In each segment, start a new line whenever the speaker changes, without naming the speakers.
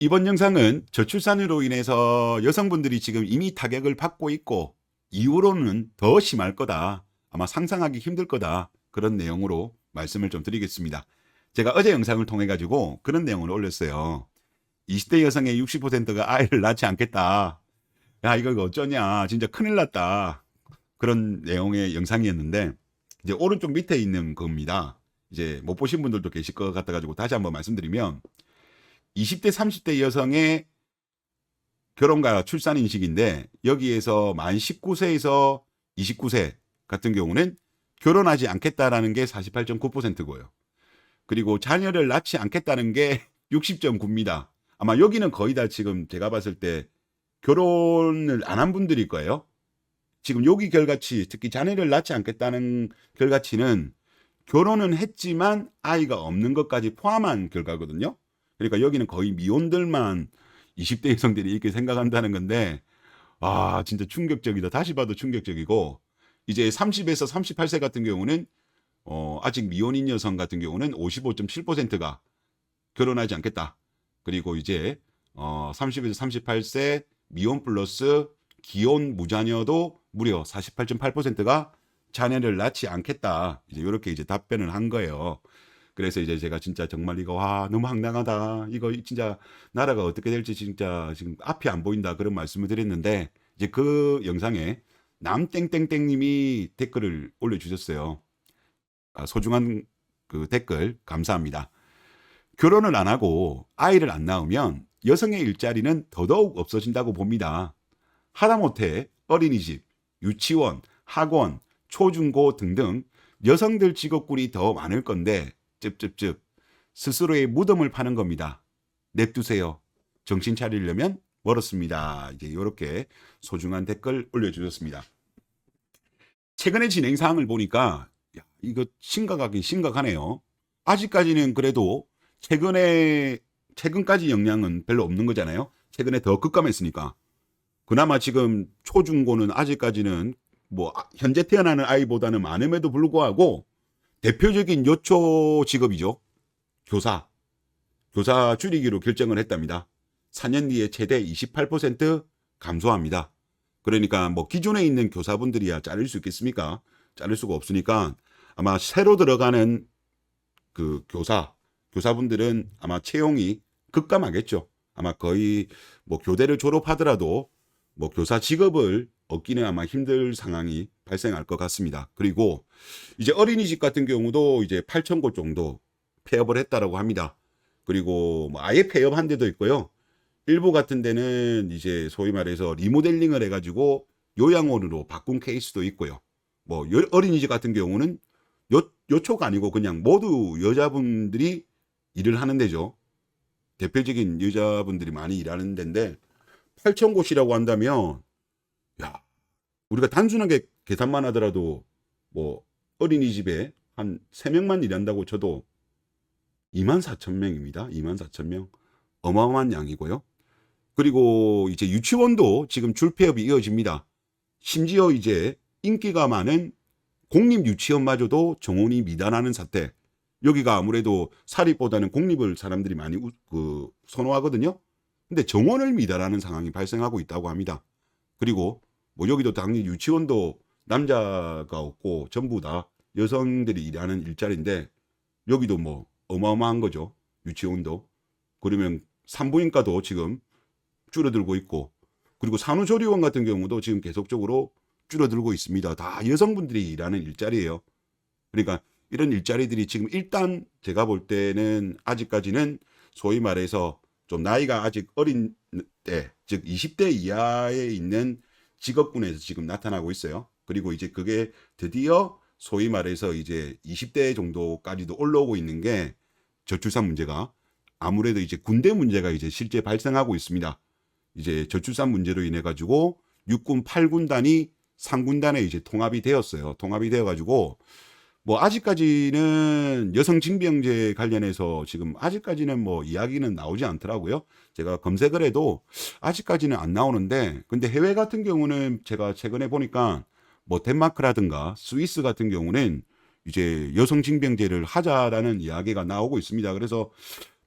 이번 영상은 저출산으로 인해서 여성분들이 지금 이미 타격을 받고 있고 이후로는 더 심할 거다. 아마 상상하기 힘들 거다. 그런 내용으로 말씀을 좀 드리겠습니다. 제가 어제 영상을 통해 가지고 그런 내용을 올렸어요. 20대 여성의 60%가 아이를 낳지 않겠다. 야, 이거 어쩌냐. 진짜 큰일 났다. 그런 내용의 영상이었는데 이제 오른쪽 밑에 있는 겁니다. 이제 못 보신 분들도 계실 것 같아 가지고 다시 한번 말씀드리면 20대 30대 여성의 결혼과 출산 인식인데 여기에서 만 19세에서 29세 같은 경우는 결혼하지 않겠다라는 게 48.9%고요. 그리고 자녀를 낳지 않겠다는 게 60.9입니다. 아마 여기는 거의 다 지금 제가 봤을 때 결혼을 안 한 분들일 거예요. 지금 여기 결과치, 특히 자녀를 낳지 않겠다는 결과치는 결혼은 했지만 아이가 없는 것까지 포함한 결과거든요. 그러니까 여기는 거의 미혼들만 20대 여성들이 이렇게 생각한다는 건데, 아, 진짜 충격적이다. 다시 봐도 충격적이고, 이제 30에서 38세 같은 경우는, 아직 미혼인 여성 같은 경우는 55.7%가 결혼하지 않겠다. 그리고 이제, 30에서 38세 미혼 플러스 기혼 무자녀도 무려 48.8%가 자녀를 낳지 않겠다. 이제 이렇게 이제 답변을 한 거예요. 그래서 이제 제가 진짜 정말 이거 와 너무 황당하다. 이거 진짜 나라가 어떻게 될지 진짜 지금 앞이 안 보인다. 그런 말씀을 드렸는데 이제 그 영상에 남땡땡땡님이 댓글을 올려주셨어요. 소중한 그 댓글 감사합니다. 결혼을 안 하고 아이를 안 낳으면 여성의 일자리는 더더욱 없어진다고 봅니다. 하다못해 어린이집, 유치원, 학원, 초중고 등등 여성들 직업군이 더 많을 건데 찝찝찝 스스로의 무덤을 파는 겁니다. 냅두세요. 정신 차리려면 멀었습니다. 이제 이렇게 소중한 댓글 올려주셨습니다. 최근의 진행 사항을 보니까 야, 이거 심각하긴 심각하네요. 아직까지는 그래도 최근까지 영향은 별로 없는 거잖아요. 최근에 더 급감했으니까. 그나마 지금 초중고는 아직까지는 뭐 현재 태어나는 아이보다는 많음에도 불구하고 대표적인 요초 직업이죠. 교사. 교사 줄이기로 결정을 했답니다. 4년 뒤에 최대 28% 감소합니다. 그러니까 뭐 기존에 있는 교사분들이야 자를 수 있겠습니까? 자를 수가 없으니까 아마 새로 들어가는 그 교사분들은 아마 채용이 급감하겠죠. 아마 거의 뭐 교대를 졸업하더라도 뭐 교사 직업을 얻기는 아마 힘들 상황이 발생할 것 같습니다. 그리고 이제 어린이집 같은 경우도 이제 8,000곳 정도 폐업을 했다라고 합니다. 그리고 뭐 아예 폐업한 데도 있고요. 일부 같은 데는 이제 소위 말해서 리모델링을 해가지고 요양원으로 바꾼 케이스도 있고요. 뭐 어린이집 같은 경우는 요초가 아니고 그냥 모두 여자분들이 일을 하는 데죠. 대표적인 여자분들이 많이 일하는 데인데 8,000곳이라고 한다면 야, 우리가 단순하게 계산만 하더라도 뭐 어린이집에 한 3명만 일한다고 쳐도 24,000명입니다. 24,000명. 어마어마한 양이고요. 그리고 이제 유치원도 지금 줄폐업이 이어집니다. 심지어 이제 인기가 많은 공립 유치원마저도 정원이 미달하는 사태. 여기가 아무래도 사립보다는 공립을 사람들이 많이 선호하거든요. 근데 정원을 미달하는 상황이 발생하고 있다고 합니다. 그리고 뭐 여기도 당연히 유치원도 남자가 없고 전부 다 여성들이 일하는 일자리인데 여기도 뭐 어마어마한 거죠. 유치원도. 그러면 산부인과도 지금 줄어들고 있고 그리고 산후조리원 같은 경우도 지금 계속적으로 줄어들고 있습니다. 다 여성분들이 일하는 일자리예요. 그러니까 이런 일자리들이 지금 일단 제가 볼 때는 아직까지는 소위 말해서 좀 나이가 아직 어린 때, 즉 20대 이하에 있는 직업군에서 지금 나타나고 있어요. 그리고 이제 그게 드디어 소위 말해서 이제 20대 정도까지도 올라오고 있는 게 저출산 문제가 아무래도 이제 군대 문제가 이제 실제 발생하고 있습니다. 이제 저출산 문제로 인해 가지고 육군 8군단이 상군단에 이제 통합이 되었어요. 통합이 되어 가지고 뭐 아직까지는 여성 징병제 관련해서 지금 아직까지는 뭐 이야기는 나오지 않더라고요. 제가 검색을 해도 아직까지는 안 나오는데 근데 해외 같은 경우는 제가 최근에 보니까 뭐 덴마크라든가 스위스 같은 경우는 이제 여성 징병제를 하자라는 이야기가 나오고 있습니다. 그래서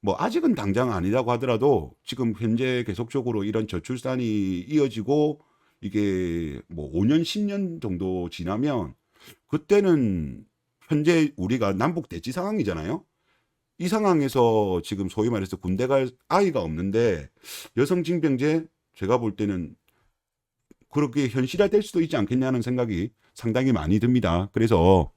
뭐 아직은 당장 아니라고 하더라도 지금 현재 계속적으로 이런 저출산이 이어지고 이게 뭐 5년, 10년 정도 지나면 그때는 현재 우리가 남북 대치 상황이잖아요. 이 상황에서 지금 소위 말해서 군대 갈 아이가 없는데 여성 징병제 제가 볼 때는 그렇게 현실화될 수도 있지 않겠냐는 생각이 상당히 많이 듭니다. 그래서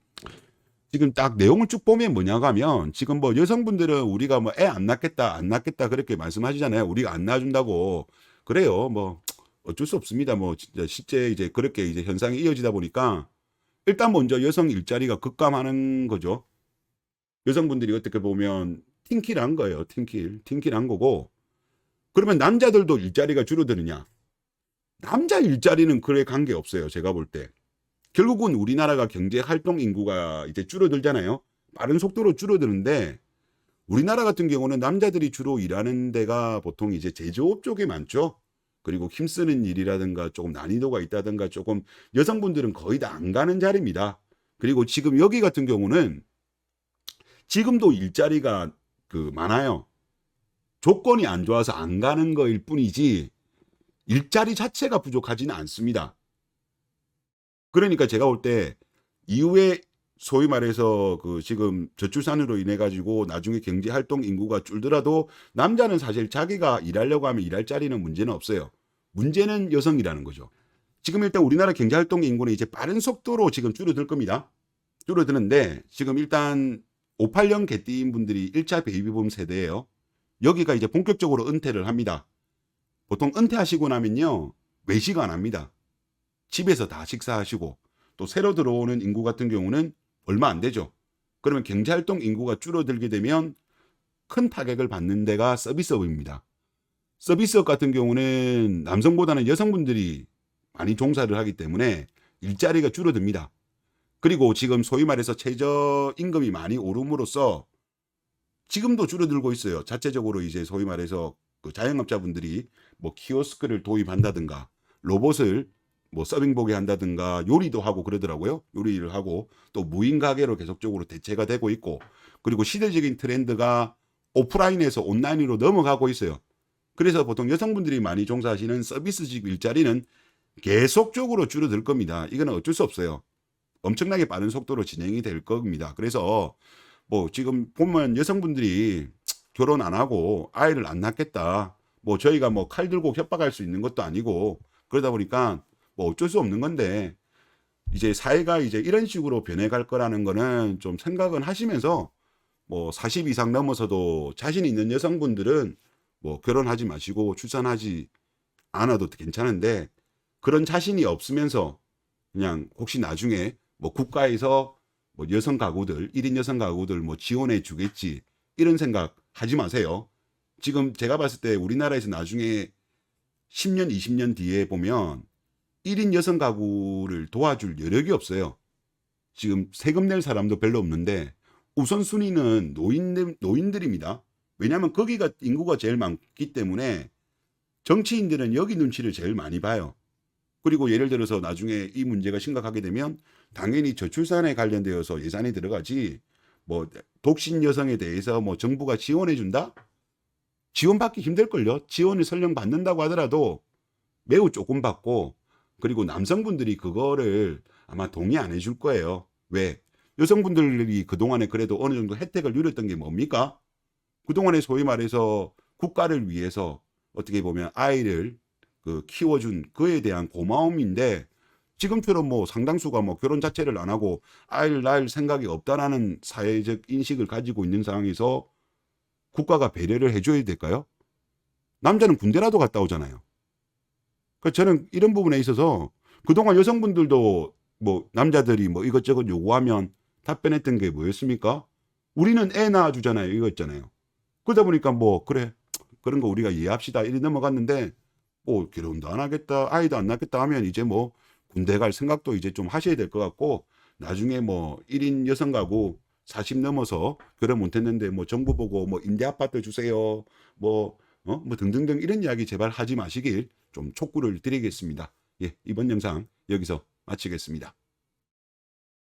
지금 딱 내용을 쭉 보면 뭐냐고 하면 지금 뭐 여성분들은 우리가 뭐 애 안 낳겠다 안 낳겠다 그렇게 말씀하시잖아요. 우리가 안 낳아준다고. 그래요. 뭐 어쩔 수 없습니다. 뭐 진짜 실제 이제 그렇게 이제 현상이 이어지다 보니까 일단 먼저 여성 일자리가 급감하는 거죠. 여성분들이 어떻게 보면 팀킬한 거예요. 팀킬한 거고. 그러면 남자들도 일자리가 줄어드느냐? 남자 일자리는 그래 관계 없어요. 제가 볼 때. 결국은 우리나라가 경제 활동 인구가 이제 줄어들잖아요. 빠른 속도로 줄어드는데 우리나라 같은 경우는 남자들이 주로 일하는 데가 보통 이제 제조업 쪽에 많죠. 그리고 힘쓰는 일이라든가 조금 난이도가 있다든가 조금 여성분들은 거의 다 안 가는 자리입니다. 그리고 지금 여기 같은 경우는 지금도 일자리가 많아요. 조건이 안 좋아서 안 가는 거일 뿐이지 일자리 자체가 부족하지는 않습니다. 그러니까 제가 볼 때 이후에 소위 말해서 지금 저출산으로 인해 가지고 나중에 경제 활동 인구가 줄더라도 남자는 사실 자기가 일하려고 하면 일할 자리는 문제는 없어요. 문제는 여성이라는 거죠. 지금 일단 우리나라 경제 활동 인구는 이제 빠른 속도로 지금 줄어들 겁니다. 줄어드는데 지금 일단 58년 개띠인 분들이 1차 베이비붐 세대예요. 여기가 이제 본격적으로 은퇴를 합니다. 보통 은퇴하시고 나면요 외식 안 합니다. 집에서 다 식사하시고 또 새로 들어오는 인구 같은 경우는 얼마 안 되죠. 그러면 경제활동 인구가 줄어들게 되면 큰 타격을 받는 데가 서비스업입니다. 서비스업 같은 경우는 남성보다는 여성분들이 많이 종사를 하기 때문에 일자리가 줄어듭니다. 그리고 지금 소위 말해서 최저임금이 많이 오름으로써 지금도 줄어들고 있어요. 자체적으로 이제 소위 말해서 자영업자분들이 뭐 키오스크를 도입한다든가 로봇을 뭐 서빙보게 한다든가 요리도 하고 그러더라고요. 요리를 하고 또 무인 가게로 계속적으로 대체가 되고 있고 그리고 시대적인 트렌드가 오프라인에서 온라인으로 넘어가고 있어요. 그래서 보통 여성분들이 많이 종사하시는 서비스직 일자리는 계속적으로 줄어들 겁니다. 이거는 어쩔 수 없어요. 엄청나게 빠른 속도로 진행이 될 겁니다. 그래서 뭐 지금 보면 여성분들이 결혼 안 하고 아이를 안 낳겠다. 뭐 저희가 뭐 칼 들고 협박할 수 있는 것도 아니고 그러다 보니까 뭐 어쩔 수 없는 건데 이제 사회가 이제 이런 식으로 변해갈 거라는 거는 좀 생각은 하시면서 뭐 40 이상 넘어서도 자신 있는 여성분들은 뭐 결혼하지 마시고 출산하지 않아도 괜찮은데 그런 자신이 없으면서 그냥 혹시 나중에 뭐 국가에서 뭐 여성 가구들 1인 여성 가구들 뭐 지원해 주겠지 이런 생각 하지 마세요. 지금 제가 봤을 때 우리나라에서 나중에 10년 20년 뒤에 보면 1인 여성 가구를 도와줄 여력이 없어요. 지금 세금 낼 사람도 별로 없는데 우선순위는 노인들입니다. 왜냐하면 거기가 인구가 제일 많기 때문에 정치인들은 여기 눈치를 제일 많이 봐요. 그리고 예를 들어서 나중에 이 문제가 심각하게 되면 당연히 저출산에 관련되어서 예산이 들어가지 뭐 독신 여성에 대해서 뭐 정부가 지원해 준다? 지원받기 힘들걸요. 지원을 설령 받는다고 하더라도 매우 조금 받고 그리고 남성분들이 그거를 아마 동의 안 해줄 거예요. 왜? 여성분들이 그동안에 그래도 어느 정도 혜택을 누렸던 게 뭡니까? 그동안에 소위 말해서 국가를 위해서 어떻게 보면 아이를 키워준 그에 대한 고마움인데 지금처럼 뭐 상당수가 뭐 결혼 자체를 안 하고 아이를 낳을 생각이 없다라는 사회적 인식을 가지고 있는 상황에서 국가가 배려를 해줘야 될까요? 남자는 군대라도 갔다 오잖아요. 그러니까 저는 이런 부분에 있어서 그동안 여성분들도 뭐 남자들이 뭐 이것저것 요구하면 답변했던 게 뭐였습니까? 우리는 애 낳아주잖아요. 이거였잖아요. 그러다 보니까 뭐 그래 그런 거 우리가 이해합시다 이리 넘어갔는데 뭐 결혼도 안 하겠다 아이도 안 낳겠다 하면 이제 뭐 군대 갈 생각도 이제 좀 하셔야 될 것 같고 나중에 뭐 1인 여성 가구 40 넘어서 결혼 못했는데 뭐 정부 보고 뭐 임대 아파트 주세요 뭐 등등등 이런 이야기 제발 하지 마시길 좀 촉구를 드리겠습니다. 예, 이번 영상 여기서 마치겠습니다.